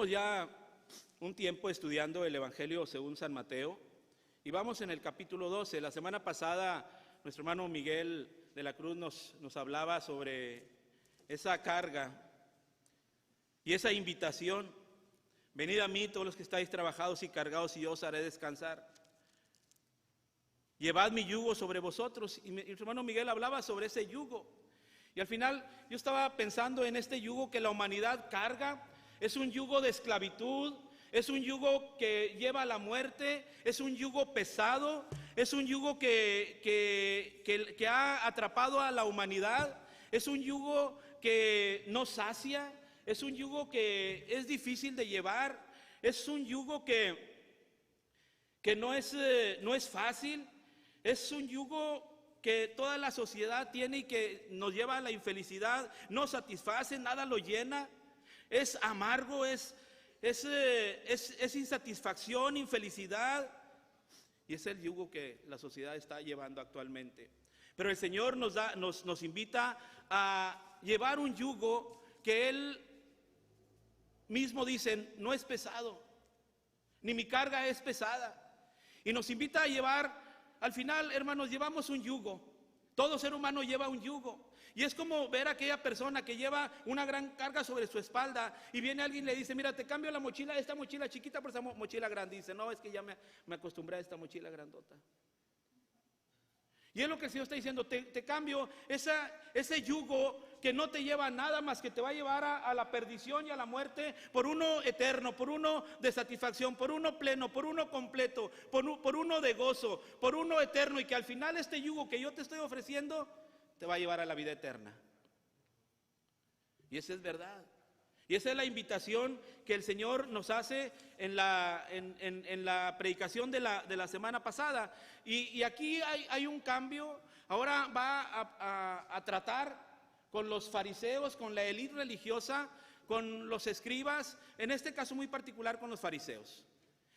Tenemos ya un tiempo estudiando el Evangelio según San Mateo y vamos en el capítulo 12. La semana pasada nuestro hermano Miguel de la Cruz nos hablaba sobre esa carga y esa invitación. Venid a mí todos los que estáis trabajados y cargados y yo os haré descansar. Llevad mi yugo sobre vosotros. Y nuestro hermano Miguel hablaba sobre ese yugo. Y al final yo estaba pensando en este yugo que la humanidad carga. Es un yugo de esclavitud, es un yugo que lleva a la muerte, es un yugo pesado, es un yugo que ha atrapado a la humanidad, es un yugo que no sacia, es un yugo que es difícil de llevar, es un yugo que no es fácil, es un yugo que toda la sociedad tiene y que nos lleva a la infelicidad, no satisface, nada lo llena. Es amargo, es insatisfacción, infelicidad. Y es el yugo que la sociedad está llevando actualmente. Pero el Señor nos invita a llevar un yugo que Él mismo dice, no es pesado, ni mi carga es pesada. Y nos invita a llevar, al final, hermanos, llevamos un yugo. Todo ser humano lleva un yugo. Y es como ver a aquella persona que lleva una gran carga sobre su espalda y viene alguien y le dice, mira, te cambio la mochila, esta mochila chiquita por esta mochila grande. Y dice, no, es que ya me acostumbré a esta mochila grandota. Y es lo que el Señor está diciendo, te cambio ese yugo que no te lleva a nada más que te va a llevar a la perdición y a la muerte por uno eterno, por uno de satisfacción, por uno pleno, por uno completo, por uno de gozo, por uno eterno, y que al final este yugo que yo te estoy ofreciendo te va a llevar a la vida eterna. Y esa es verdad. Y esa es la invitación que el Señor nos hace en la predicación de la semana pasada. Y aquí hay un cambio. Ahora va a tratar con los fariseos, con la élite religiosa, con los escribas, en este caso muy particular con los fariseos.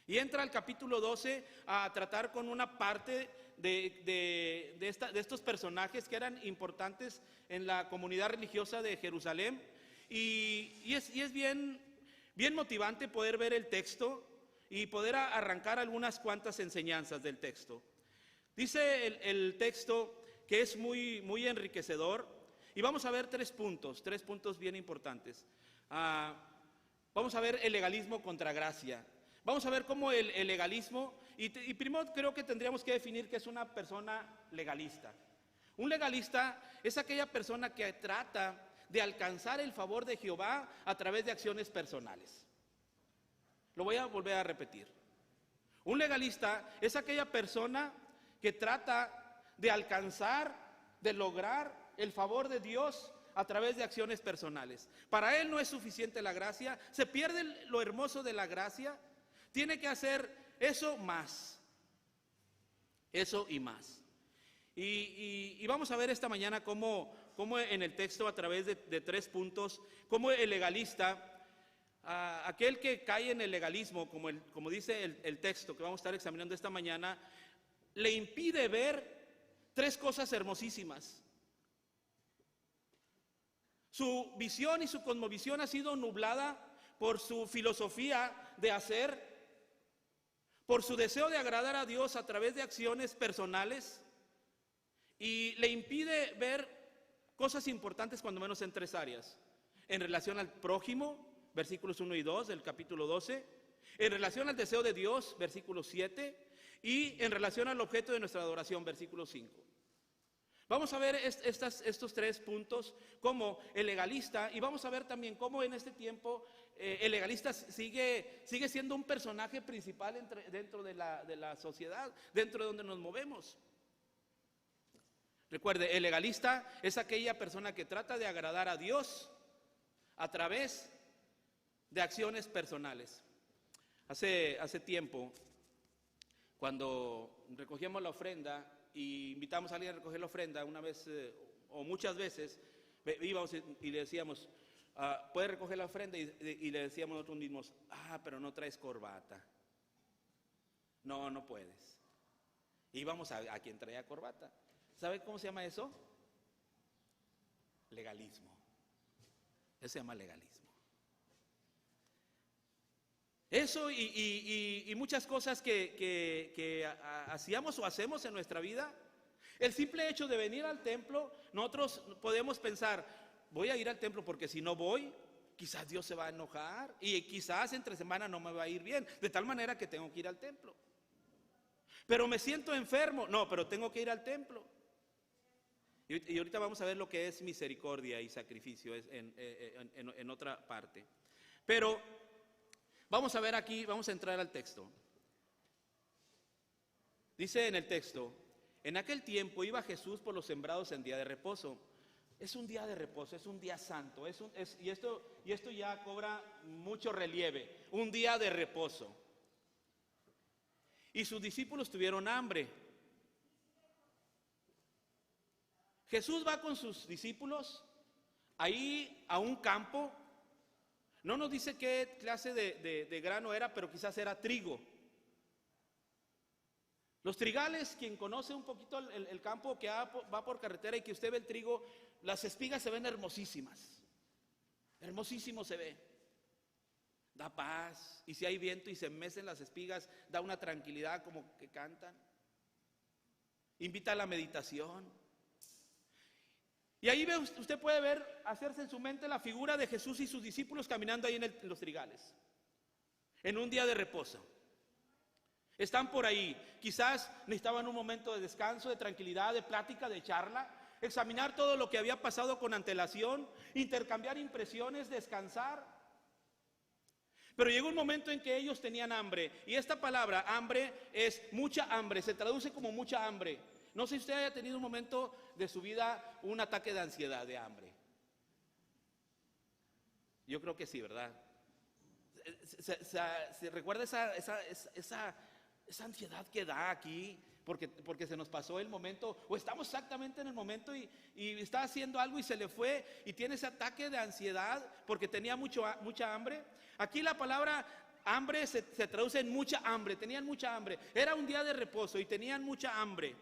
Y entra al capítulo 12 a tratar con una parte de estos personajes que eran importantes en la comunidad religiosa de Jerusalén. Y es bien motivante poder ver el texto y poder arrancar algunas cuantas enseñanzas del texto. Dice el texto que es muy enriquecedor, y vamos a ver tres puntos bien importantes. Vamos a ver el legalismo contra gracia. Vamos a ver cómo el legalismo, y primero creo que tendríamos que definir qué es una persona legalista. Un legalista es aquella persona que trata de alcanzar el favor de Jehová a través de acciones personales. Lo voy a volver a repetir. Un legalista es aquella persona que trata de alcanzar, de lograr el favor de Dios a través de acciones personales. Para él no es suficiente la gracia, se pierde lo hermoso de la gracia, tiene que hacer eso más, eso y más. Y vamos a ver esta mañana cómo en el texto, a través de 3 puntos, cómo el legalista, aquel que cae en el legalismo, como dice el texto que vamos a estar examinando esta mañana, le impide ver 3 cosas hermosísimas. Su visión y su cosmovisión ha sido nublada por su filosofía de hacer, por su deseo de agradar a Dios a través de acciones personales, y le impide ver cosas importantes, cuando menos en 3 áreas: en relación al prójimo, versículos 1 y 2 del capítulo 12, en relación al deseo de Dios, versículo 7, y en relación al objeto de nuestra adoración, versículo 5. Vamos a ver estos 3 puntos como el legalista, y vamos a ver también cómo en este tiempo el legalista sigue siendo un personaje principal dentro de la sociedad, dentro de donde nos movemos. Recuerde, el legalista es aquella persona que trata de agradar a Dios a través de acciones personales. Hace tiempo, cuando recogíamos la ofrenda y invitamos a alguien a recoger la ofrenda, una vez o muchas veces íbamos y le decíamos, ¿puede recoger la ofrenda? Y le decíamos nosotros mismos, pero no traes corbata. No puedes. Íbamos a quien traía corbata. ¿Sabe cómo se llama eso? Legalismo. Eso se llama legalismo. Eso y muchas cosas que hacíamos o hacemos en nuestra vida. El simple hecho de venir al templo, nosotros podemos pensar, voy a ir al templo porque si no voy, quizás Dios se va a enojar y quizás entre semana no me va a ir bien, de tal manera que tengo que ir al templo. Pero me siento enfermo, no, pero tengo que ir al templo. Y ahorita vamos a ver lo que es misericordia y sacrificio en otra parte. Pero vamos a ver aquí, vamos a entrar al texto. Dice en el texto, en aquel tiempo iba Jesús por los sembrados en día de reposo. Es un día de reposo, es un día santo, y esto ya cobra mucho relieve, un día de reposo. Y sus discípulos tuvieron hambre. Jesús va con sus discípulos ahí a un campo. No nos dice qué clase de grano era, pero quizás era trigo. Los trigales, quien conoce un poquito el campo que va por carretera y que usted ve el trigo, las espigas se ven hermosísimas. Hermosísimo se ve. Da paz. Y si hay viento y se mecen las espigas, da una tranquilidad como que cantan. Invita a la meditación. Y ahí usted puede ver, hacerse en su mente la figura de Jesús y sus discípulos caminando ahí en los trigales. En un día de reposo. Están por ahí, quizás necesitaban un momento de descanso, de tranquilidad, de plática, de charla, examinar todo lo que había pasado con antelación, intercambiar impresiones, descansar. Pero llegó un momento en que ellos tenían hambre, y esta palabra, hambre, es mucha hambre, se traduce como mucha hambre. No sé si usted haya tenido un momento de su vida, un ataque de ansiedad, de hambre. Yo creo que sí, ¿verdad? ¿Se recuerda esa ansiedad que da aquí, porque se nos pasó el momento, o estamos exactamente en el momento y está haciendo algo y se le fue y tiene ese ataque de ansiedad porque tenía mucha hambre? Aquí la palabra hambre se traduce en mucha hambre, tenían mucha hambre, era un día de reposo y tenían mucha hambre.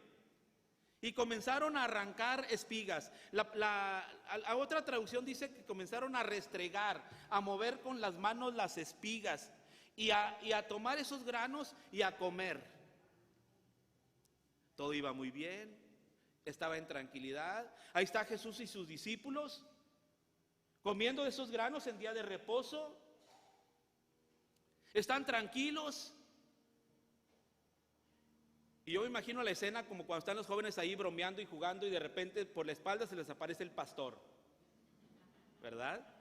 Y comenzaron a arrancar espigas. La otra traducción dice que comenzaron a restregar, a mover con las manos las espigas. Y a tomar esos granos y a comer. Todo iba muy bien, estaba en tranquilidad. Ahí está Jesús y sus discípulos comiendo de esos granos en día de reposo. Están tranquilos. Y yo me imagino la escena como cuando están los jóvenes ahí bromeando y jugando y de repente por la espalda se les aparece el pastor, ¿verdad?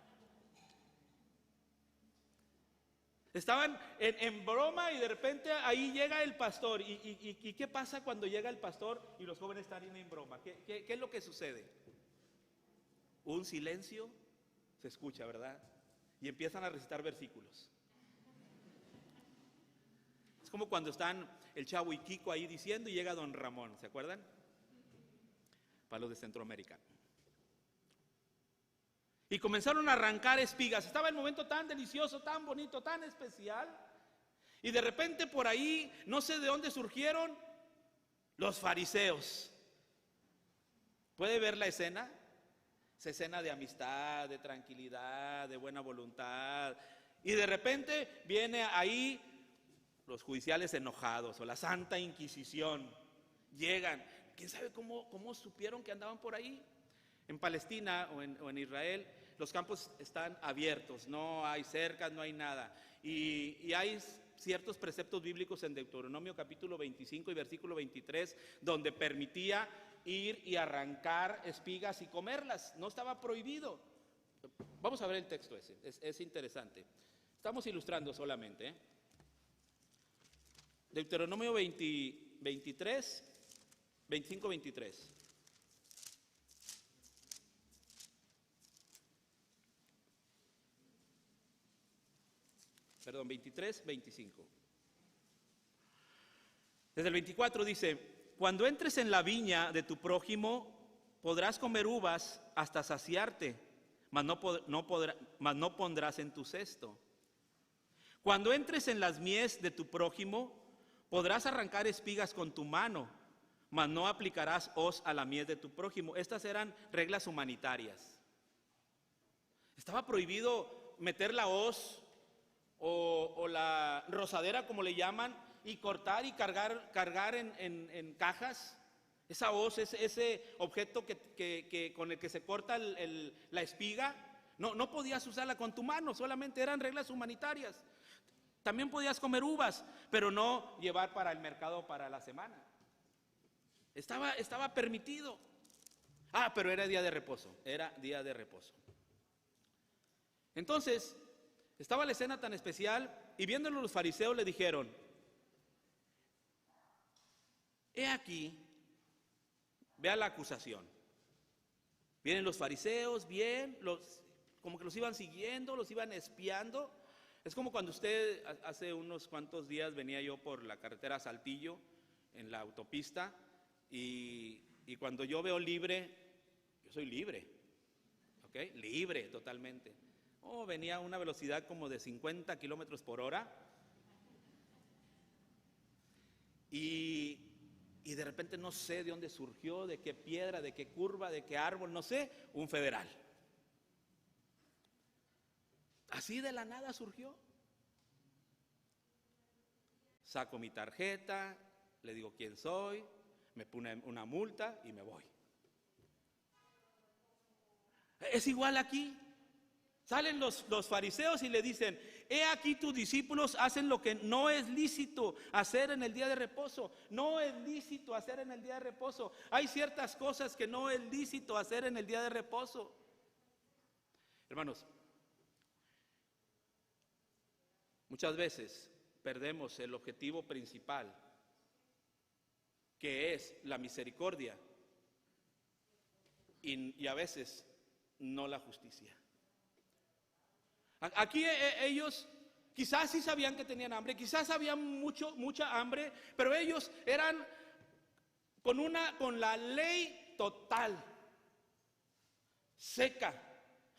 Estaban en broma y de repente ahí llega el pastor. ¿Y qué pasa cuando llega el pastor y los jóvenes están en broma? ¿Qué es lo que sucede? Un silencio se escucha, ¿verdad? Y empiezan a recitar versículos. Es como cuando están el Chavo y Kiko ahí diciendo y llega don Ramón, ¿se acuerdan? Para los de Centroamérica. Y comenzaron a arrancar espigas. Estaba el momento tan delicioso, tan bonito, tan especial. Y de repente por ahí, no sé de dónde surgieron los fariseos. ¿Puede ver la escena? Esa escena de amistad, de tranquilidad, de buena voluntad. Y de repente viene ahí los judiciales enojados o la Santa Inquisición. Llegan. ¿Quién sabe cómo supieron que andaban por ahí? En Palestina o en Israel, los campos están abiertos, no hay cercas, no hay nada. Y hay ciertos preceptos bíblicos en Deuteronomio capítulo 25 y versículo 23, donde permitía ir y arrancar espigas y comerlas. No estaba prohibido. Vamos a ver el texto ese, es interesante. Estamos ilustrando solamente. Deuteronomio 25, 23. Perdón, 23, 25. Desde el 24 dice: cuando entres en la viña de tu prójimo, podrás comer uvas hasta saciarte, mas no pondrás en tu cesto. Cuando entres en las mies de tu prójimo, podrás arrancar espigas con tu mano, mas no aplicarás hoz a la mies de tu prójimo. Estas eran reglas humanitarias. Estaba prohibido meter la hoz o la rozadera, como le llaman, y cortar y cargar en cajas. Esa hoz, ese objeto con el que se corta la espiga, no podías usarla con tu mano, solamente eran reglas humanitarias. También podías comer uvas, pero no llevar para el mercado para la semana. Estaba permitido. Pero era día de reposo, era día de reposo. Entonces, estaba la escena tan especial, y viéndolo los fariseos le dijeron: he aquí, vea la acusación. Vienen los fariseos, bien, como que los iban siguiendo, los iban espiando. Es como cuando usted, hace unos cuantos días venía yo por la carretera Saltillo, en la autopista, y cuando yo veo libre, yo soy libre, ¿ok? Libre totalmente. Venía a una velocidad como de 50 kilómetros por hora, y de repente no sé de dónde surgió, de qué piedra, de qué curva, de qué árbol, no sé, un federal. Así de la nada surgió. Saco mi tarjeta, le digo quién soy, me pone una multa y me voy. Es igual aquí. Salen los fariseos y le dicen: he aquí tus discípulos hacen lo que no es lícito hacer en el día de reposo. No es lícito hacer en el día de reposo. Hay ciertas cosas que no es lícito hacer en el día de reposo. Hermanos, muchas veces perdemos el objetivo principal, que es la misericordia, y a veces no la justicia. Aquí ellos quizás sí sabían que tenían hambre, quizás había mucha hambre, pero ellos eran con la ley total, seca.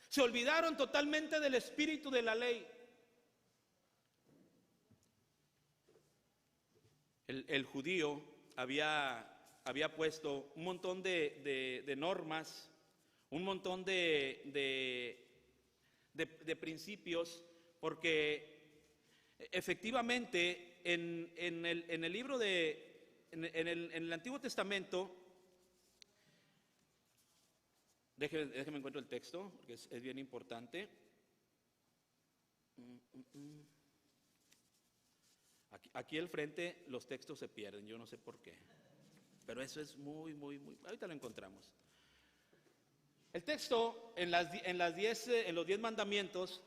Se olvidaron totalmente del espíritu de la ley. El judío había puesto un montón de normas, un montón de principios, porque efectivamente en el libro en el Antiguo Testamento, déjeme encuentro el texto, porque es bien importante. Aquí al frente los textos se pierden, yo no sé por qué, pero eso es muy, ahorita lo encontramos. El texto en los 10 mandamientos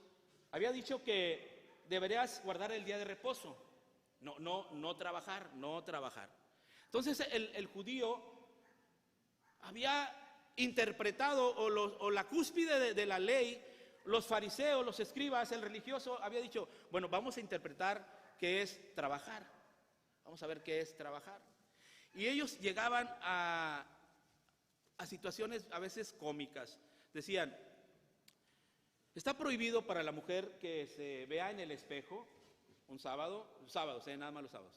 había dicho que deberías guardar el día de reposo, no trabajar. Entonces el judío había interpretado, o la cúspide de la ley, los fariseos, los escribas, el religioso había dicho: bueno, vamos a interpretar qué es trabajar, vamos a ver qué es trabajar. Y ellos llegaban a situaciones a veces cómicas. Decían: está prohibido para la mujer que se vea en el espejo un sábado, nada más los sábados.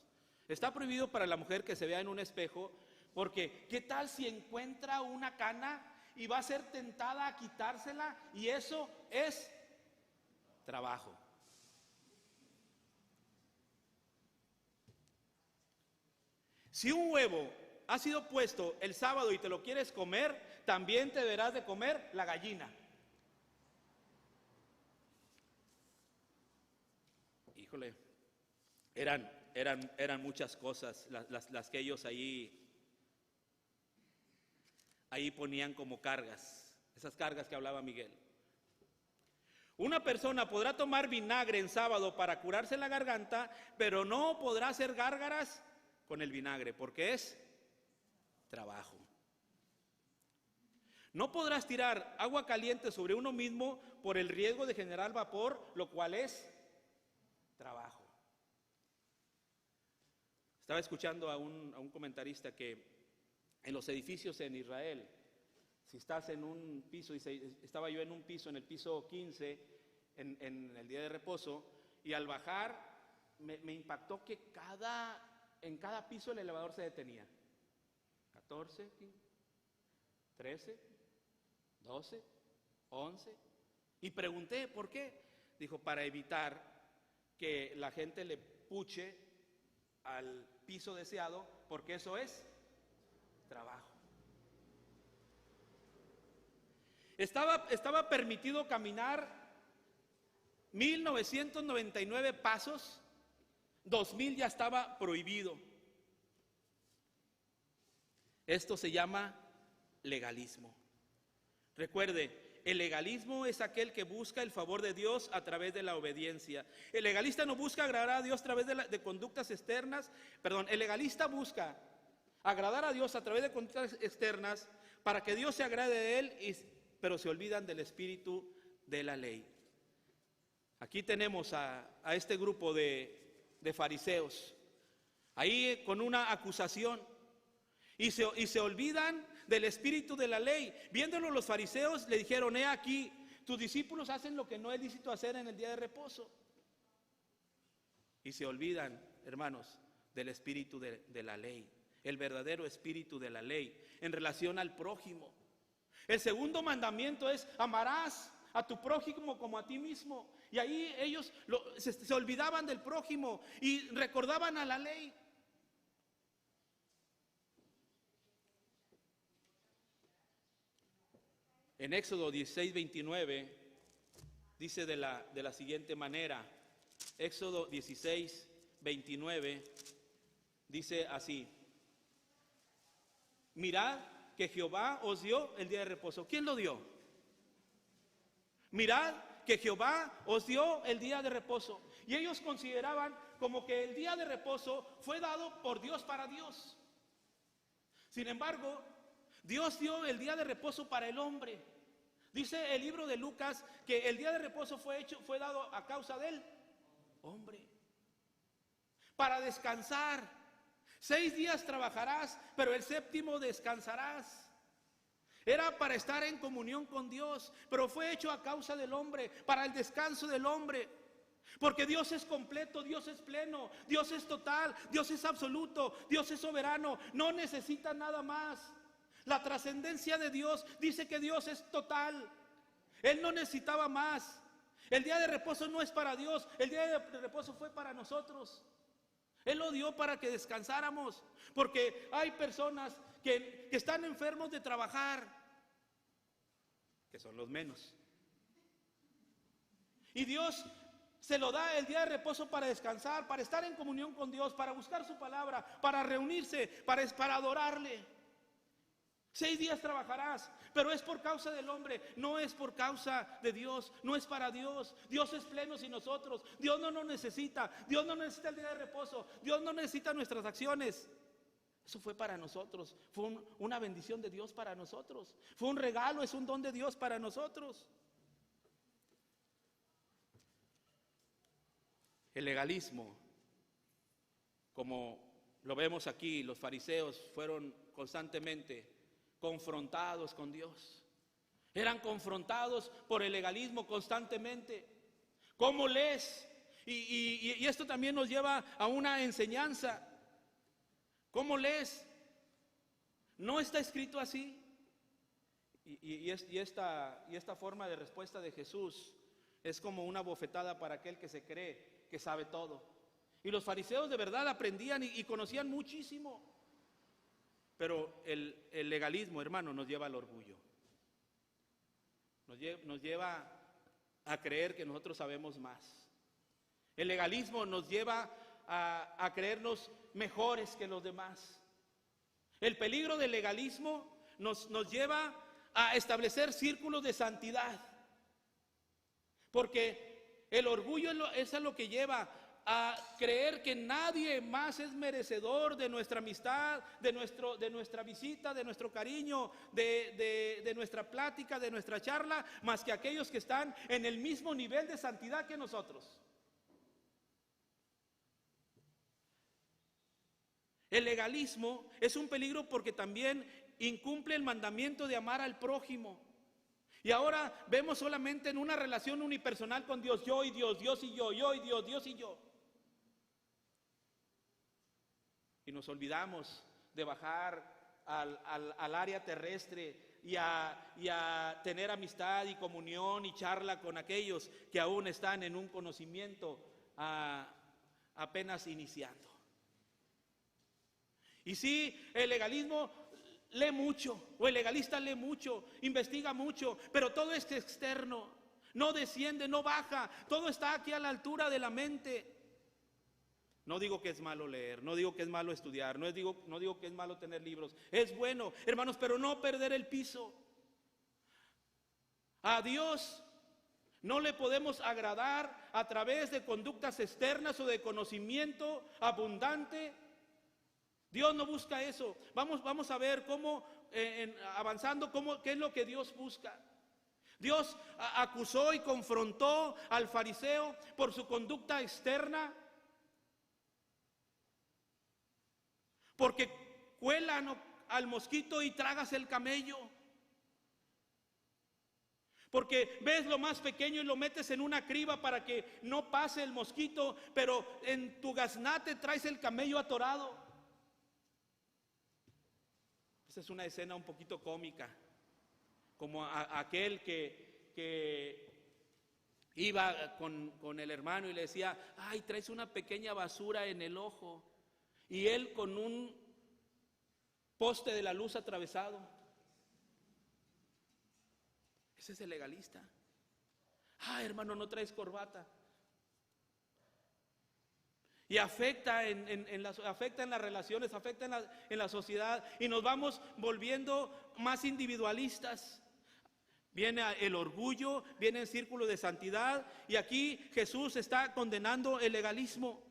Está prohibido para la mujer que se vea en un espejo, porque ¿qué tal si encuentra una cana y va a ser tentada a quitársela? Y eso es trabajo. Si un huevo ha sido puesto el sábado y te lo quieres comer, también te deberás de comer la gallina. Híjole, eran muchas cosas las que ellos ahí ponían como cargas, esas cargas que hablaba Miguel. Una persona podrá tomar vinagre en sábado para curarse la garganta, pero no podrá hacer gárgaras con el vinagre, porque es trabajo. No podrás tirar agua caliente sobre uno mismo por el riesgo de generar vapor, lo cual es trabajo. Estaba escuchando a un comentarista que en los edificios en Israel, si estás en un piso, estaba yo en un piso, en el piso 15, en el día de reposo, y al bajar me impactó que en cada piso el elevador se detenía. 14, 13, 12, 11. Y pregunté por qué. Dijo: para evitar que la gente le puche al piso deseado, porque eso es trabajo. Estaba permitido caminar 1999 pasos, 2000 ya estaba prohibido. Esto se llama legalismo. Recuerde, el legalismo es aquel que busca el favor de Dios a través de la obediencia. El legalista no busca agradar a Dios a través de conductas externas. El legalista busca agradar a Dios a través de conductas externas para que Dios se agrade de él, pero se olvidan del espíritu de la ley. Aquí tenemos a este grupo de fariseos, ahí con una acusación, y se olvidan del espíritu de la ley. Viéndolo los fariseos le dijeron: he aquí, tus discípulos hacen lo que no es lícito hacer en el día de reposo. Y se olvidan, hermanos, del espíritu de la ley, el verdadero espíritu de la ley en relación al prójimo. El segundo mandamiento es: amarás a tu prójimo como a ti mismo. Y ahí ellos se olvidaban del prójimo y recordaban a la ley. En Éxodo 16:29 dice de la siguiente manera. Éxodo 16:29 dice así: mirad que Jehová os dio el día de reposo. ¿Quién lo dio? Mirad que Jehová os dio el día de reposo. Y ellos consideraban como que el día de reposo fue dado por Dios para Dios. Sin embargo, Dios dio el día de reposo para el hombre. Dice el libro de Lucas que el día de reposo fue dado a causa del hombre, para descansar. 6 días trabajarás, pero el séptimo descansarás. Era para estar en comunión con Dios, pero fue hecho a causa del hombre, para el descanso del hombre. Porque Dios es completo, Dios es pleno, Dios es total, Dios es absoluto, Dios es soberano, no necesita nada más. La trascendencia de Dios dice que Dios es total. Él no necesitaba más. El día de reposo no es para Dios, el día de reposo fue para nosotros. Él lo dio para que descansáramos, porque hay personas que están enfermos de trabajar, que son los menos. Y Dios se lo da el día de reposo para descansar, para estar en comunión con Dios, para buscar su palabra, para reunirse, para adorarle. 6 días trabajarás, pero es por causa del hombre, no es por causa de Dios, no es para Dios. Dios es pleno sin nosotros, Dios no nos necesita, Dios no necesita el día de reposo, Dios no necesita nuestras acciones. Eso fue para nosotros, fue una bendición de Dios para nosotros, fue un regalo, es un don de Dios para nosotros. El legalismo, como lo vemos aquí, los fariseos fueron constantemente confrontados con Dios. Eran confrontados por el legalismo constantemente. ¿Cómo lees? Y esto también nos lleva a una enseñanza. ¿Cómo lees? ¿No está escrito así? Y esta forma de respuesta de Jesús es como una bofetada para aquel que se cree que sabe todo. Y los fariseos de verdad aprendían y conocían muchísimo. Pero el legalismo, hermano, nos lleva al orgullo. Nos lleva a creer que nosotros sabemos más. El legalismo nos lleva a creernos mejores que los demás. El peligro del legalismo nos lleva a establecer círculos de santidad. Porque el orgullo es lo que lleva a creer que nadie más es merecedor de nuestra amistad, de nuestra visita, de nuestro cariño, de nuestra plática, de nuestra charla, más que aquellos que están en el mismo nivel de santidad que nosotros. El legalismo es un peligro porque también incumple el mandamiento de amar al prójimo. Y ahora vemos solamente en una relación unipersonal con Dios, yo y Dios, Dios y yo y Dios, Dios y yo. Y nos olvidamos de bajar al área terrestre y a tener amistad y comunión y charla con aquellos que aún están en un conocimiento apenas iniciando. Y sí, el legalismo lee mucho, o el legalista lee mucho, investiga mucho, pero todo es externo, no desciende, no baja, todo está aquí a la altura de la mente. No digo que es malo leer, no digo que es malo estudiar, no digo que es malo tener libros, es bueno, hermanos, pero no perder el piso. A Dios no le podemos agradar a través de conductas externas o de conocimiento abundante. Dios no busca eso. Vamos a ver cómo, avanzando, qué es lo que Dios busca. Dios acusó y confrontó al fariseo por su conducta externa, porque cuelan al mosquito y tragas el camello. Porque ves lo más pequeño y lo metes en una criba para que no pase el mosquito, pero en tu gaznate traes el camello atorado. Esa es una escena un poquito cómica, como aquel que iba con el hermano y le decía: ay, traes una pequeña basura en el ojo, y él con un poste de la luz atravesado. Ese es el legalista. Ah, hermano, no traes corbata. Y afecta en las relaciones, afecta en la sociedad, y nos vamos volviendo más individualistas. Viene el orgullo, viene el círculo de santidad, y aquí Jesús está condenando el legalismo.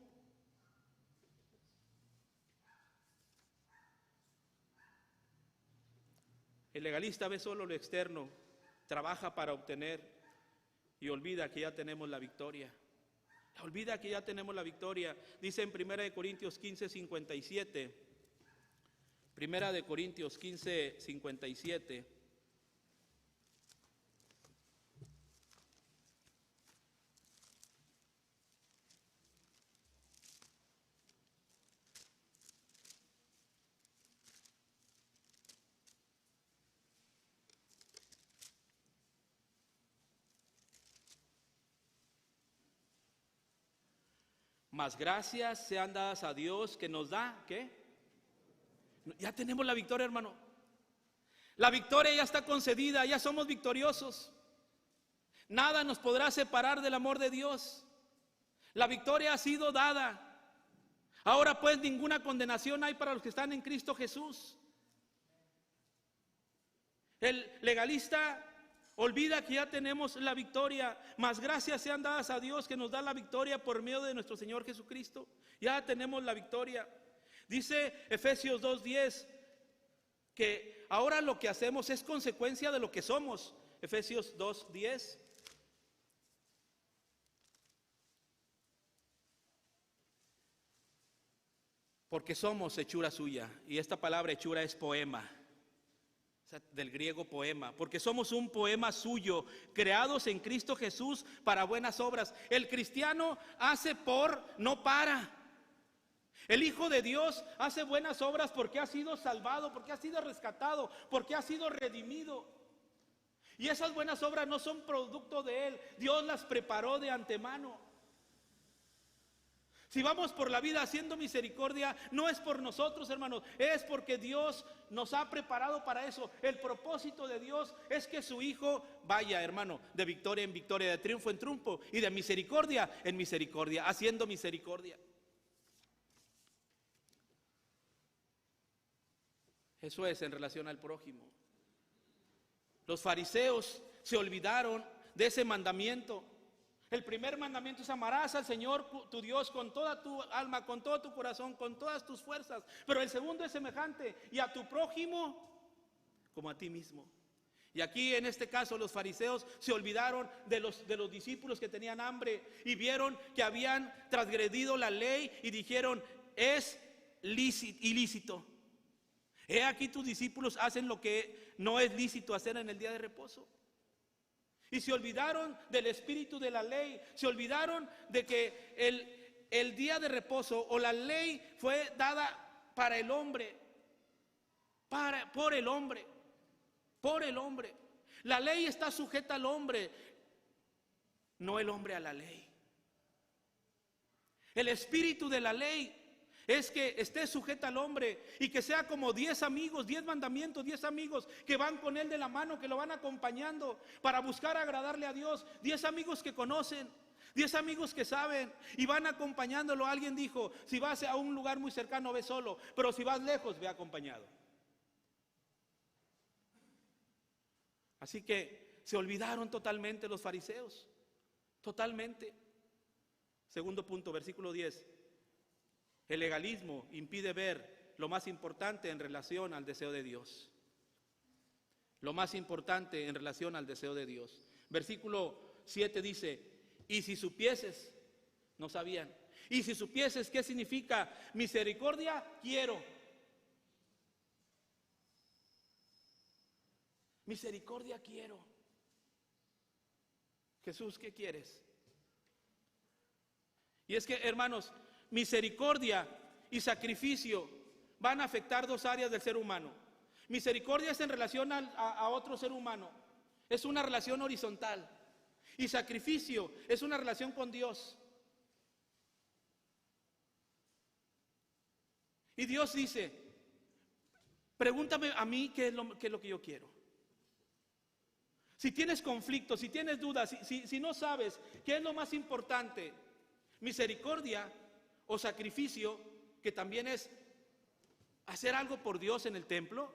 El legalista ve solo lo externo, trabaja para obtener y olvida que ya tenemos la victoria. Olvida que ya tenemos la victoria. Dice en 1 Corintios 15:57. 1 Corintios 15:57. Mas gracias sean dadas a Dios que nos da, ¿qué? Ya tenemos la victoria, hermano. La victoria ya está concedida, ya somos victoriosos. Nada nos podrá separar del amor de Dios. La victoria ha sido dada. Ahora pues ninguna condenación hay para los que están en Cristo Jesús. El legalista olvida que ya tenemos la victoria, mas gracias sean dadas a Dios que nos da la victoria por medio de nuestro Señor Jesucristo. Ya tenemos la victoria. Dice Efesios 2:10 que ahora lo que hacemos es consecuencia de lo que somos. Efesios 2:10. Porque somos hechura suya, y esta palabra hechura es poema. Del griego poema, porque somos un poema suyo, creados en Cristo Jesús para buenas obras. El cristiano hace no para. El Hijo de Dios hace buenas obras porque ha sido salvado, porque ha sido rescatado, porque ha sido redimido. Y esas buenas obras no son producto de Él, Dios las preparó de antemano. Si vamos por la vida haciendo misericordia, no es por nosotros, hermanos, es porque Dios nos ha preparado para eso. El propósito de Dios es que su Hijo vaya, hermano, de victoria en victoria, de triunfo en triunfo y de misericordia en misericordia, haciendo misericordia. Eso es en relación al prójimo. Los fariseos se olvidaron de ese mandamiento. El primer mandamiento es: amarás al Señor tu Dios con toda tu alma, con todo tu corazón, con todas tus fuerzas. Pero el segundo es semejante: y a tu prójimo como a ti mismo. Y aquí en este caso los fariseos se olvidaron de los discípulos que tenían hambre y vieron que habían transgredido la ley y dijeron: es ilícito. He aquí tus discípulos hacen lo que no es lícito hacer en el día de reposo. Y se olvidaron del espíritu de la ley, se olvidaron de que el día de reposo o la ley fue dada para el hombre, por el hombre. La ley está sujeta al hombre, no el hombre a la ley. El espíritu de la ley es que esté sujeta al hombre y que sea como 10 amigos, 10 mandamientos, 10 amigos que van con él de la mano, que lo van acompañando para buscar agradarle a Dios. 10 amigos que conocen, 10 amigos que saben y van acompañándolo. Alguien dijo, si vas a un lugar muy cercano ve solo, pero si vas lejos ve acompañado. Así que se olvidaron totalmente los fariseos, totalmente. Segundo punto, versículo 10. El legalismo impide ver lo más importante en relación al deseo de Dios. Lo más importante en relación al deseo de Dios. Versículo 7 dice, y si supieses, no sabían, y si supieses qué significa misericordia, quiero. Misericordia quiero. Jesús, ¿qué quieres? Y es que, hermanos, misericordia y sacrificio van a afectar dos áreas del ser humano. Misericordia es en relación a otro ser humano, es una relación horizontal. Y sacrificio es una relación con Dios. Y Dios dice, pregúntame a mí qué es lo que yo quiero. Si tienes conflictos, si tienes dudas, si no sabes qué es lo más importante, misericordia o sacrificio, que también es hacer algo por Dios en el templo,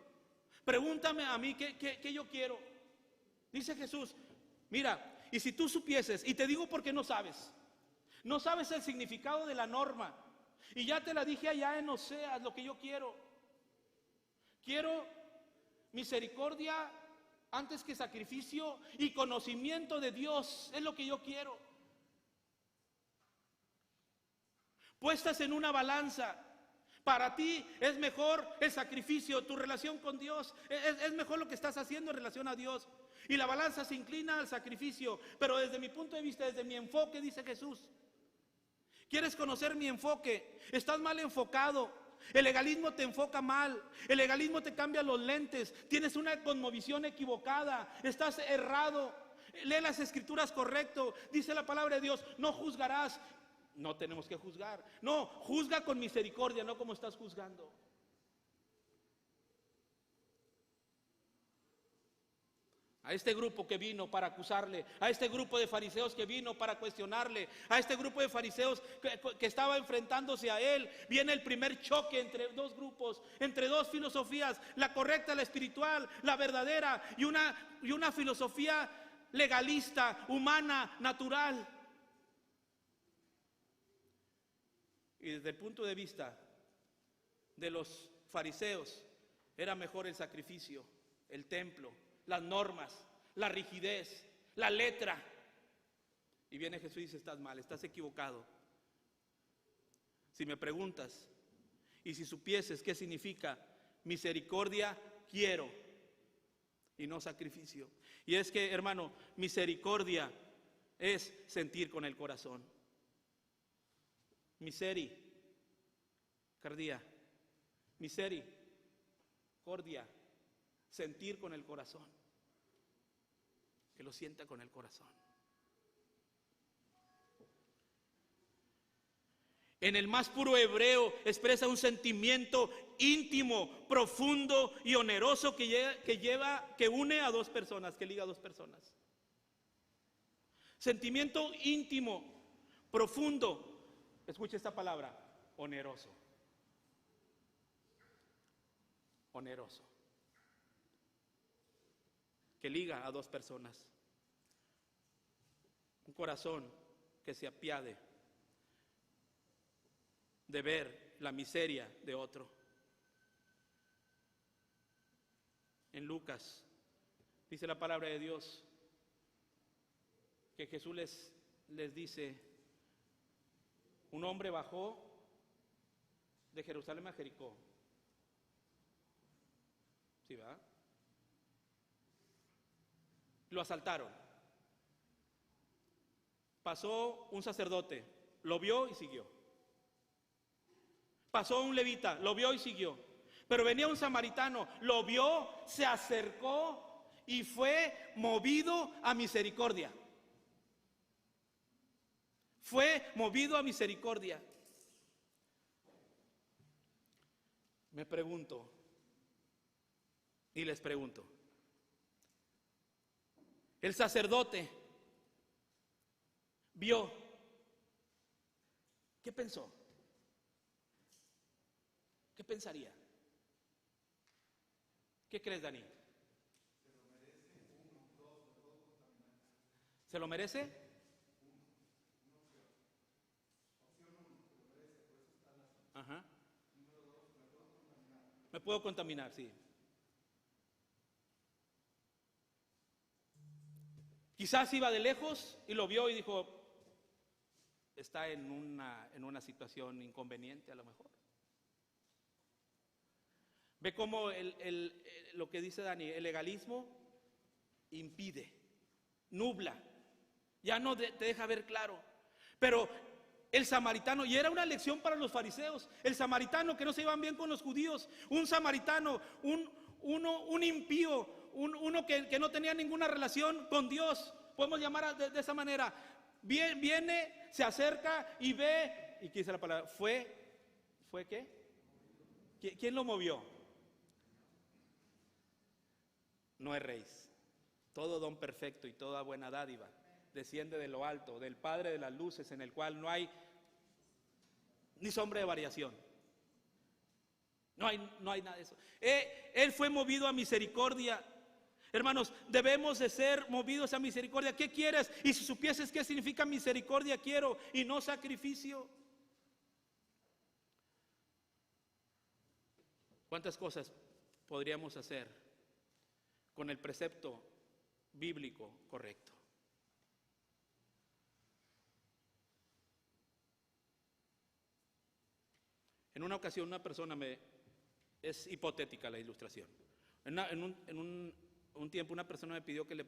pregúntame a mí qué yo quiero. Dice Jesús, mira, y si tú supieses, y te digo porque no sabes el significado de la norma, y ya te la dije allá en Oseas, lo que yo quiero misericordia antes que sacrificio y conocimiento de Dios, es lo que yo quiero. Puestas en una balanza, para ti es mejor el sacrificio, tu relación con Dios, es mejor lo que estás haciendo en relación a Dios. Y la balanza se inclina al sacrificio, pero desde mi punto de vista, desde mi enfoque, dice Jesús. ¿Quieres conocer mi enfoque? Estás mal enfocado. El legalismo te enfoca mal, el legalismo te cambia los lentes, tienes una cosmovisión equivocada, estás errado. Lee las escrituras correcto, dice la palabra de Dios, no juzgarás. No tenemos que juzgar, no, juzga con misericordia, no como estás juzgando. A este grupo que vino para acusarle, a este grupo de fariseos que vino para cuestionarle, a este grupo de fariseos que estaba enfrentándose a él, viene el primer choque entre dos grupos, entre dos filosofías, la correcta, la espiritual, la verdadera, y una filosofía legalista, humana, natural. Y desde el punto de vista de los fariseos, era mejor el sacrificio, el templo, las normas, la rigidez, la letra. Y viene Jesús y dice, estás mal, estás equivocado. Si me preguntas, y si supieses qué significa misericordia, quiero, y no sacrificio. Y es que, hermano, misericordia es sentir con el corazón. Misericordia, sentir con el corazón, que lo sienta con el corazón. En el más puro hebreo expresa un sentimiento íntimo, profundo y oneroso que une a dos personas, que liga a dos personas. Sentimiento íntimo, profundo. Escuche esta palabra, oneroso. Oneroso. Que liga a dos personas. Un corazón que se apiade de ver la miseria de otro. En Lucas dice la palabra de Dios que Jesús les dice, un hombre bajó de Jerusalén a Jericó. ¿Sí, verdad? Lo asaltaron. Pasó un sacerdote, lo vio y siguió. Pasó un levita, lo vio y siguió. Pero venía un samaritano, lo vio, se acercó y fue movido a misericordia. Fue movido a misericordia. Me pregunto y les pregunto, el sacerdote vio, ¿qué pensó? ¿Qué pensaría? ¿Qué crees, Dani? ¿Se lo merece? Ajá. Me puedo contaminar, sí. Quizás iba de lejos y lo vio y dijo, está en una situación inconveniente a lo mejor. Ve cómo lo que dice Dani, el legalismo impide, nubla, ya no te deja ver claro. Pero el samaritano, y era una lección para los fariseos, el samaritano que no se iban bien con los judíos, un samaritano, un impío, uno que no tenía ninguna relación con Dios, podemos llamar de esa manera, viene, se acerca y ve, y ¿qué dice la palabra? ¿Fue qué? ¿Quién lo movió? No erréis, todo don perfecto y toda buena dádiva desciende de lo alto, del Padre de las luces, en el cual no hay ni sombra de variación. No hay nada de eso. Él fue movido a misericordia. Hermanos, debemos de ser movidos a misericordia. ¿Qué quieres? Y si supieses qué significa misericordia, quiero, y no sacrificio. ¿Cuántas cosas podríamos hacer con el precepto bíblico correcto? En una ocasión una persona es hipotética la ilustración. En un tiempo una persona me pidió que le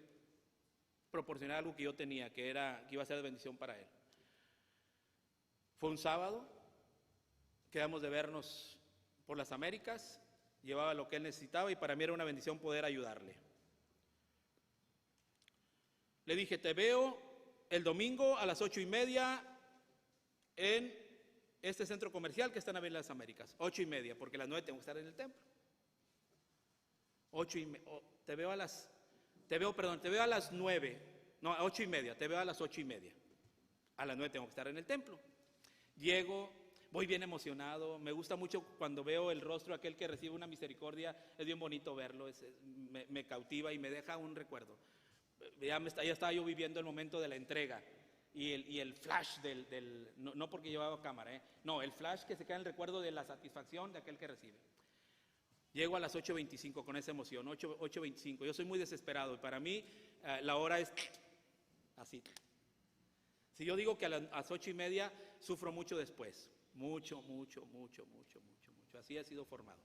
proporcionara algo que yo tenía, que iba a ser de bendición para él. Fue un sábado, quedamos de vernos por las Américas, llevaba lo que él necesitaba y para mí era una bendición poder ayudarle. Le dije, te veo el domingo a las 8:30 en este centro comercial que está en Avenida Las Américas, 8:30, porque a las 9 tengo que estar en el templo. Te veo a las 9, no, a 8:30, te veo a las 8:30. A las 9 tengo que estar en el templo. Llego, voy bien emocionado, me gusta mucho cuando veo el rostro de aquel que recibe una misericordia, es bien bonito verlo, me cautiva y me deja un recuerdo. Ya estaba yo viviendo el momento de la entrega. Y el flash no porque llevaba cámara, no, el flash que se queda en el recuerdo de la satisfacción de aquel que recibe. Llego a las 8:25 con esa emoción, 8:25. Yo soy muy desesperado y para mí la hora es así. Si yo digo que a las 8:30 sufro mucho después, mucho. Así ha sido formado.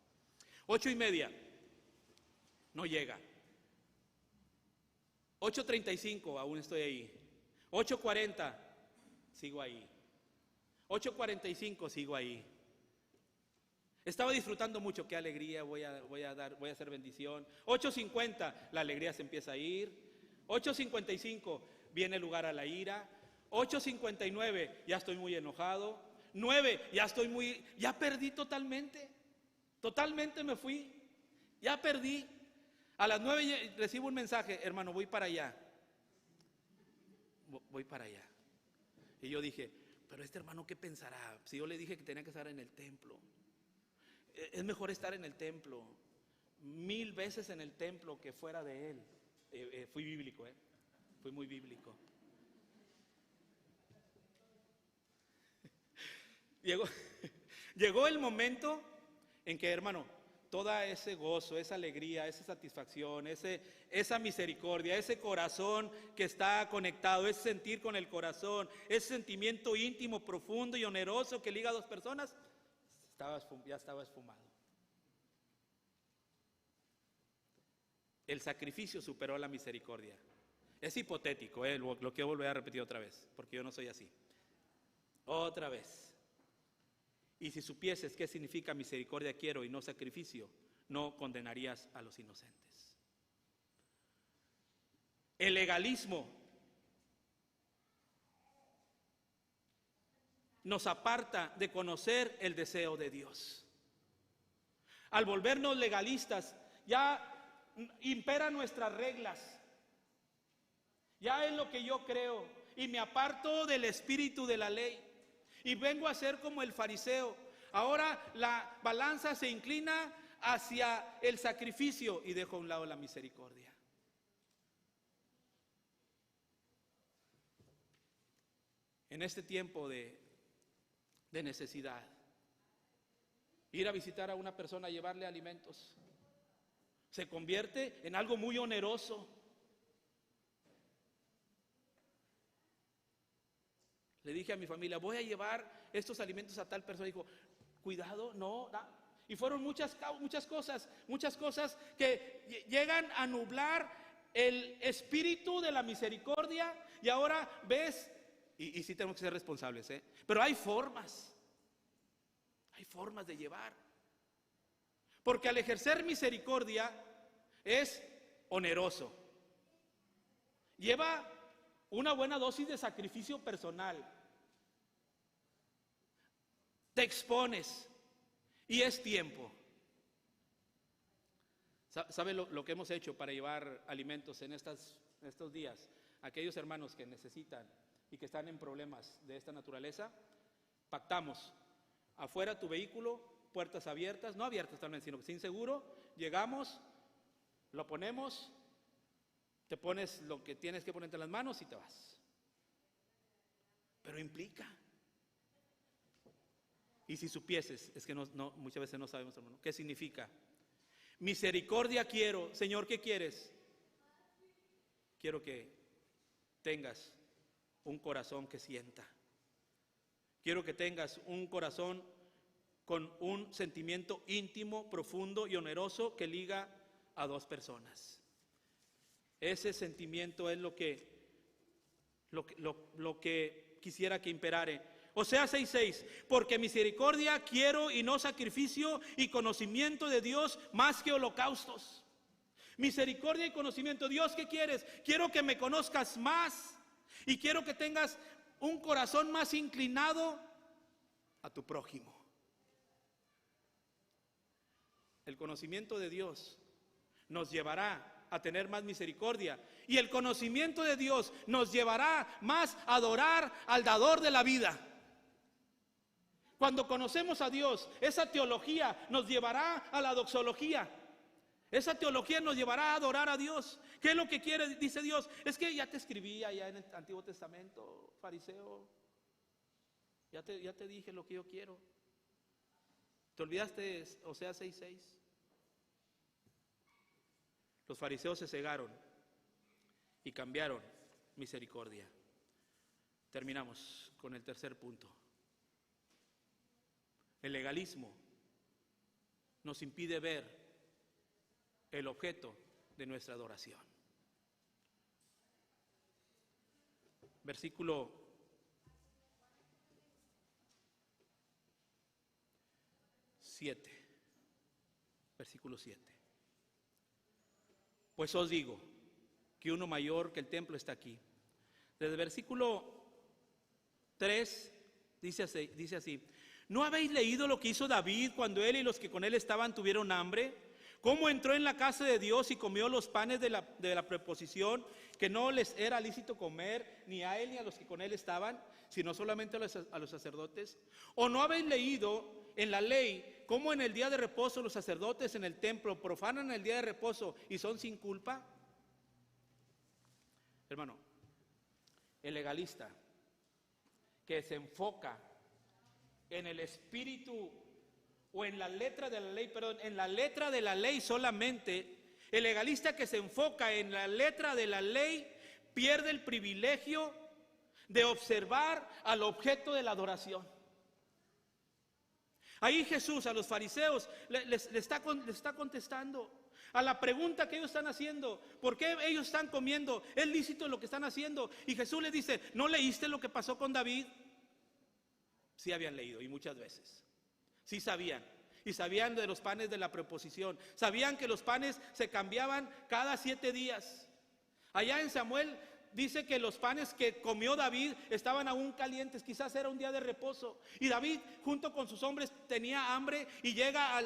8:30, no llega. 8:35, aún estoy ahí. 8:40, sigo ahí. 8:45, sigo ahí. Estaba disfrutando mucho, qué alegría, voy a hacer bendición. 8:50, la alegría se empieza a ir. 8:55, viene el lugar a la ira. 8:59, ya estoy muy enojado. 9, ya perdí totalmente. Totalmente me fui, ya perdí. A las 9 recibo un mensaje, hermano, voy para allá. Voy para allá. Y yo dije, pero este hermano, ¿qué pensará? Si yo le dije que tenía que estar en el templo. Es mejor estar en el templo, 1000 veces en el templo que fuera de él. Fui bíblico, fui muy bíblico. Llegó el momento en que, hermano, todo ese gozo, esa alegría, esa satisfacción, esa misericordia, ese corazón que está conectado, ese sentir con el corazón, ese sentimiento íntimo, profundo y oneroso que liga a dos personas, ya estaba esfumado. El sacrificio superó la misericordia. Es hipotético, lo quiero volver a repetir otra vez, porque yo no soy así. Otra vez. Y si supieses qué significa misericordia quiero y no sacrificio, no condenarías a los inocentes. El legalismo nos aparta de conocer el deseo de Dios. al volvernos legalistas, ya imperan nuestras reglas. Ya es lo que yo creo y me aparto del espíritu de la ley y vengo a ser como el fariseo. Ahora la balanza se inclina hacia el sacrificio y dejo a un lado la misericordia. En este tiempo de necesidad, ir a visitar a una persona, llevarle alimentos, se convierte en algo muy oneroso. Le dije a mi familia, voy a llevar estos alimentos a tal persona. Dijo, cuidado, no. Y fueron muchas cosas que llegan a nublar el espíritu de la misericordia. Y ahora ves, y sí tenemos que ser responsables, pero hay formas de llevar. Porque al ejercer misericordia es oneroso. Lleva una buena dosis de sacrificio personal. Te expones y es tiempo. ¿Sabe lo que hemos hecho para llevar alimentos en estos días? Aquellos hermanos que necesitan y que están en problemas de esta naturaleza, pactamos afuera tu vehículo, puertas abiertas, no abiertas también, sino que sin seguro, llegamos, lo ponemos, te pones lo que tienes que ponerte en las manos y te vas. Pero implica. Y si supieses, es que muchas veces no sabemos, hermano, ¿qué significa? Misericordia quiero. Señor, ¿qué quieres? Quiero que tengas un corazón que sienta. Quiero que tengas un corazón con un sentimiento íntimo, profundo y oneroso que liga a dos personas. Ese sentimiento es lo que quisiera que imperare. Oseas 6:6, porque misericordia quiero y no sacrificio, y conocimiento de Dios más que holocaustos. Misericordia y conocimiento. Dios, ¿qué quieres? Quiero que me conozcas más y quiero que tengas un corazón más inclinado a tu prójimo. El conocimiento de Dios nos llevará a tener más misericordia, y el conocimiento de Dios nos llevará más a adorar al dador de la vida. Cuando conocemos a Dios, esa teología nos llevará a la doxología. Esa teología nos llevará a adorar a Dios. ¿Qué es lo que quiere? Dice Dios, es que ya te escribí allá en el Antiguo Testamento, fariseo. Ya te dije lo que yo quiero. ¿Te olvidaste? Oseas 6:6. Los fariseos se cegaron y cambiaron misericordia. Terminamos con el tercer punto. El legalismo nos impide ver el objeto de nuestra adoración. Versículo 7. Versículo 7. Pues os digo que uno mayor que el templo está aquí. Desde el versículo 3 dice así: ¿no habéis leído lo que hizo David cuando él y los que con él estaban tuvieron hambre? ¿Cómo entró en la casa de Dios y comió los panes de la preposición, que no les era lícito comer ni a él ni a los que con él estaban, sino solamente a los sacerdotes? ¿O no habéis leído en la ley cómo en el día de reposo los sacerdotes en el templo profanan el día de reposo y son sin culpa? Hermano, el legalista que se enfoca en el espíritu o en la letra de la ley, en la letra de la ley solamente, el legalista que se enfoca en la letra de la ley pierde el privilegio de observar al objeto de la adoración. Ahí Jesús a los fariseos les está contestando a la pregunta que ellos están haciendo. ¿Por qué ellos están comiendo? ¿Es lícito lo que están haciendo? Y Jesús les dice, ¿no leíste lo que pasó con David? Sí habían leído, y muchas veces. Sí sabían. Y sabían de los panes de la preposición. Sabían que los panes se cambiaban cada 7 días. Allá en Samuel dice que los panes que comió David estaban aún calientes, quizás era un día de reposo. Y David junto con sus hombres tenía hambre y llega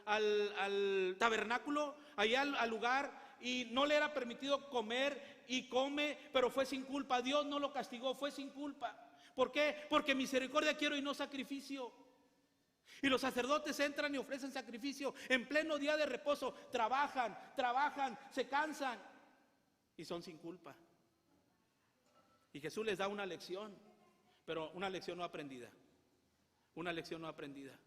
al tabernáculo, allá al lugar, y no le era permitido comer y come, pero fue sin culpa. Dios no lo castigó, fue sin culpa. ¿Por qué? Porque misericordia quiero y no sacrificio. Y los sacerdotes entran y ofrecen sacrificio en pleno día de reposo. Trabajan, se cansan y son sin culpa. Y Jesús les da una lección, pero una lección no aprendida. Una lección no aprendida.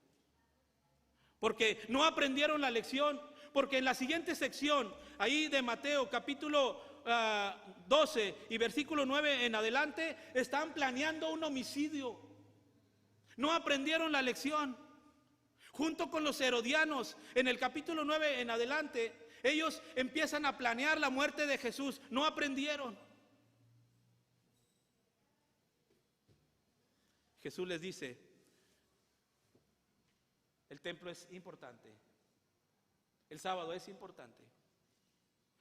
Porque no aprendieron la lección. Porque en la siguiente sección, ahí de Mateo capítulo 12 y versículo 9 en adelante, están planeando un homicidio. No aprendieron la lección. Junto con los herodianos, en el capítulo 9 en adelante, ellos empiezan a planear la muerte de Jesús. No aprendieron. Jesús les dice: el templo es importante, el sábado es importante,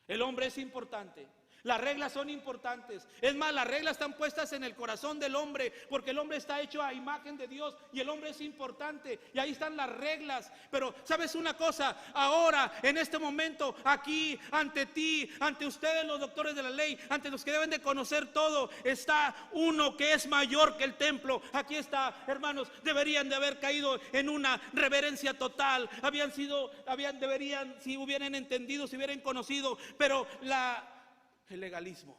el hombre es importante, las reglas son importantes. Es más, las reglas están puestas en el corazón del hombre, porque el hombre está hecho a imagen de Dios y el hombre es importante, y ahí están las reglas. Pero ¿sabes una cosa? Ahora, en este momento, aquí, ante ti, ante ustedes los doctores de la ley, ante los que deben de conocer todo, está uno que es mayor que el templo. Aquí está, hermanos. Deberían de haber caído en una reverencia total. Deberían, si hubieran entendido, si hubieran conocido, pero el legalismo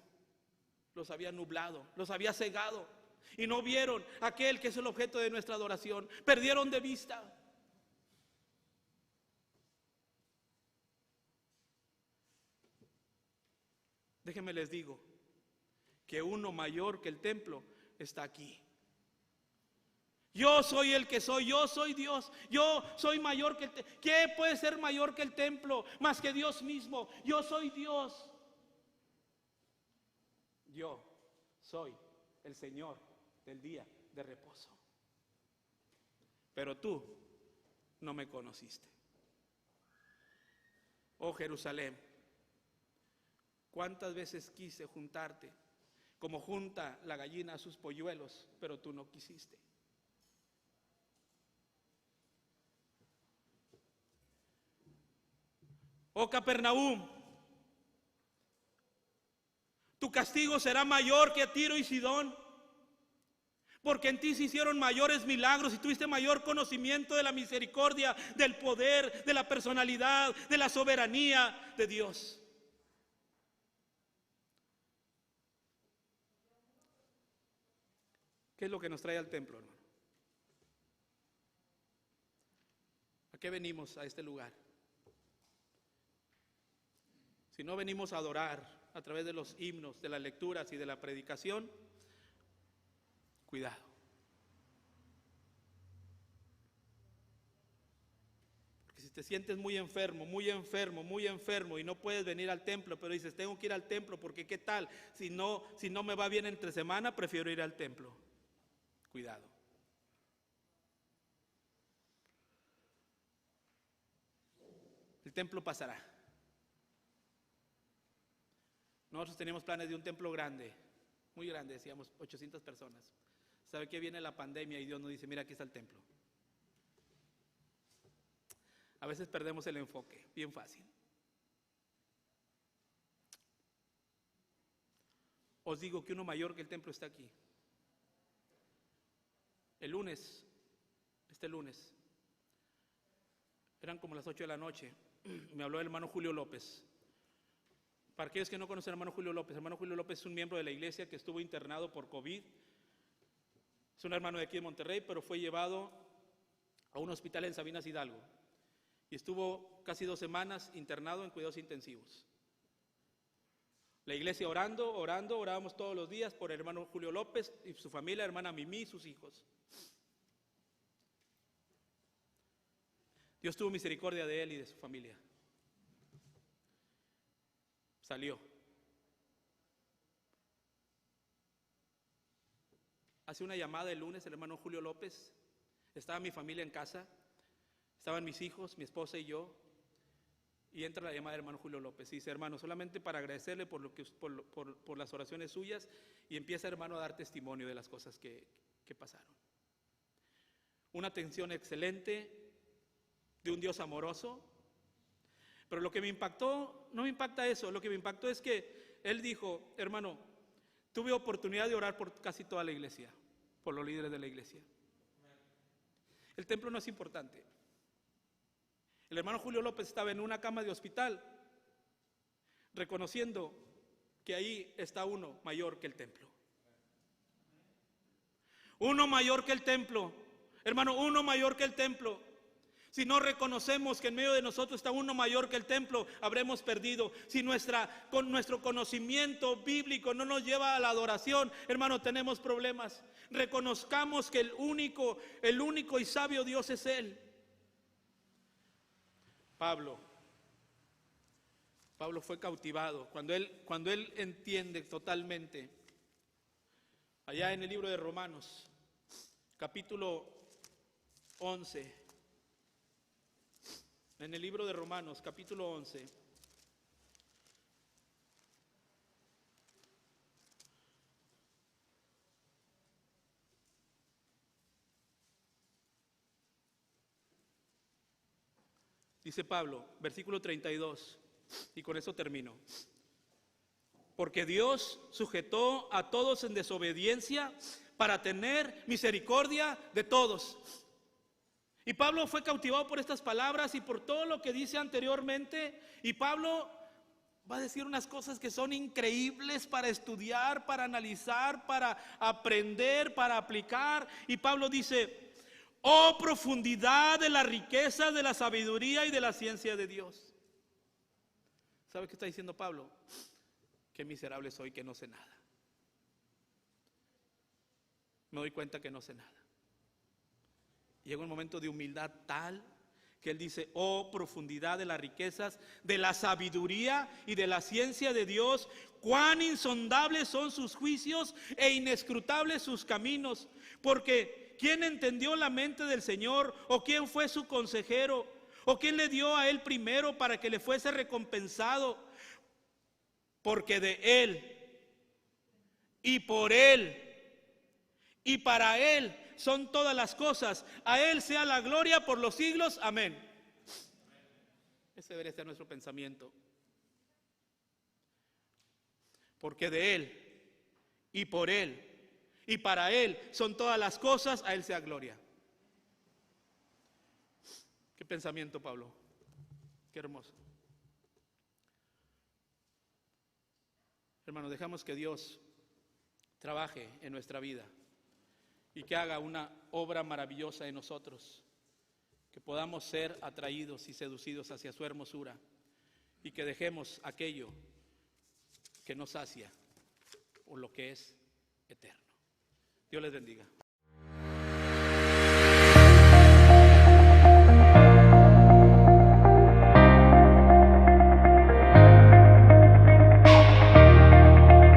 los había nublado, los había cegado, y no vieron aquel que es el objeto de nuestra adoración. Perdieron de vista. Déjenme les digo que uno mayor que el templo está aquí. Yo soy el que soy, yo soy Dios, yo soy mayor que el templo. ¿Qué puede ser mayor que el templo? Más que Dios mismo. Yo soy Dios. Yo soy el Señor del día de reposo. Pero tú no me conociste. Oh Jerusalén, cuántas veces quise juntarte como junta la gallina a sus polluelos, pero tú no quisiste. Oh Capernaum, tu castigo será mayor que a Tiro y Sidón, porque en ti se hicieron mayores milagros y tuviste mayor conocimiento de la misericordia, del poder, de la personalidad, de la soberanía de Dios. ¿Qué es lo que nos trae al templo, hermano? ¿A qué venimos a este lugar? Si no venimos a adorar a través de los himnos, de las lecturas y de la predicación, cuidado. Porque si te sientes muy enfermo y no puedes venir al templo, pero dices, tengo que ir al templo porque qué tal, si no me va bien entre semana, prefiero ir al templo. Cuidado. El templo pasará. Nosotros teníamos planes de un templo grande, muy grande, decíamos 800 personas. ¿Sabe qué? Viene la pandemia y Dios nos dice, mira, aquí está el templo. A veces perdemos el enfoque, bien fácil. Os digo que uno mayor que el templo está aquí. Este lunes, eran como las 8 de la noche, me habló el hermano Julio López. Para aquellos que no conocen al hermano Julio López es un miembro de la iglesia que estuvo internado por COVID. Es un hermano de aquí de Monterrey, pero fue llevado a un hospital en Sabinas Hidalgo y estuvo casi 2 semanas internado en cuidados intensivos. La iglesia orábamos todos los días por el hermano Julio López y su familia, hermana Mimi y sus hijos. Dios tuvo misericordia de él y de su familia. Salió. Hace una llamada el lunes el hermano Julio López. Estaba mi familia en casa, estaban mis hijos, mi esposa y yo. Y entra la llamada del hermano Julio López y dice: hermano, solamente para agradecerle por las oraciones suyas. Y empieza, hermano, a dar testimonio de las cosas que pasaron. Una atención excelente de un Dios amoroso. Pero lo que me impactó, no me impacta eso, lo que me impactó es que él dijo: hermano, tuve oportunidad de orar por casi toda la iglesia, por los líderes de la iglesia. El templo no es importante. El hermano Julio López estaba en una cama de hospital, reconociendo que ahí está uno mayor que el templo. Uno mayor que el templo, hermano, uno mayor que el templo. Si no reconocemos que en medio de nosotros está uno mayor que el templo, habremos perdido. Si nuestro conocimiento bíblico no nos lleva a la adoración, hermano, tenemos problemas. Reconozcamos que el único y sabio Dios es Él. Pablo fue cautivado cuando él entiende totalmente. Allá en el libro de Romanos, capítulo 11. En el libro de Romanos, capítulo 11. Dice Pablo, versículo 32, y con eso termino. Porque Dios sujetó a todos en desobediencia para tener misericordia de todos. Y Pablo fue cautivado por estas palabras y por todo lo que dice anteriormente. Y Pablo va a decir unas cosas que son increíbles para estudiar, para analizar, para aprender, para aplicar. Y Pablo dice: oh profundidad de la riqueza, de la sabiduría y de la ciencia de Dios. ¿Sabe qué está diciendo Pablo? Qué miserable soy, que no sé nada. Me doy cuenta que no sé nada. Llega un momento de humildad tal que él dice: oh profundidad de las riquezas, de la sabiduría y de la ciencia de Dios, cuán insondables son sus juicios e inescrutables sus caminos. Porque ¿quién entendió la mente del Señor? ¿O quién fue su consejero? ¿O quién le dio a él primero para que le fuese recompensado? Porque de él y por él y para él son todas las cosas. A él sea la gloria por los siglos. Amén. Ese debería ser nuestro pensamiento. Porque de él y por él y para él son todas las cosas. A él sea gloria. Qué pensamiento, Pablo. Qué hermoso. Hermano, dejamos que Dios trabaje en nuestra vida y que haga una obra maravillosa en nosotros, que podamos ser atraídos y seducidos hacia su hermosura y que dejemos aquello que nos sacia o lo que es eterno. Dios les bendiga.